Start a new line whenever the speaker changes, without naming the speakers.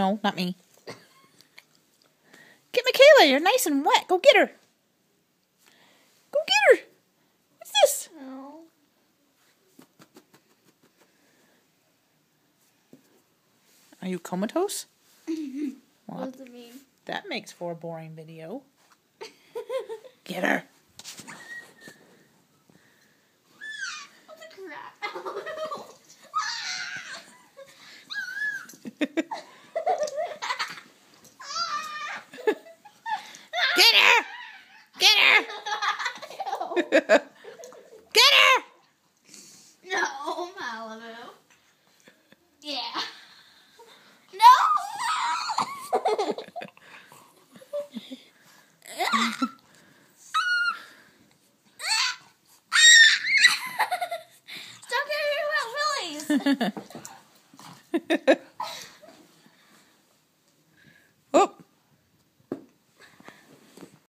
No, not me. Get Michaela. You're nice and wet. Go get her. Go get her. What's this?
No.
Are you comatose?
What does it mean?
That makes for a boring video. Get her.
What the crap?
Get her. Get her.
No.
Get her.
No, Malibu. Yeah. No. Stop caring about Phillies.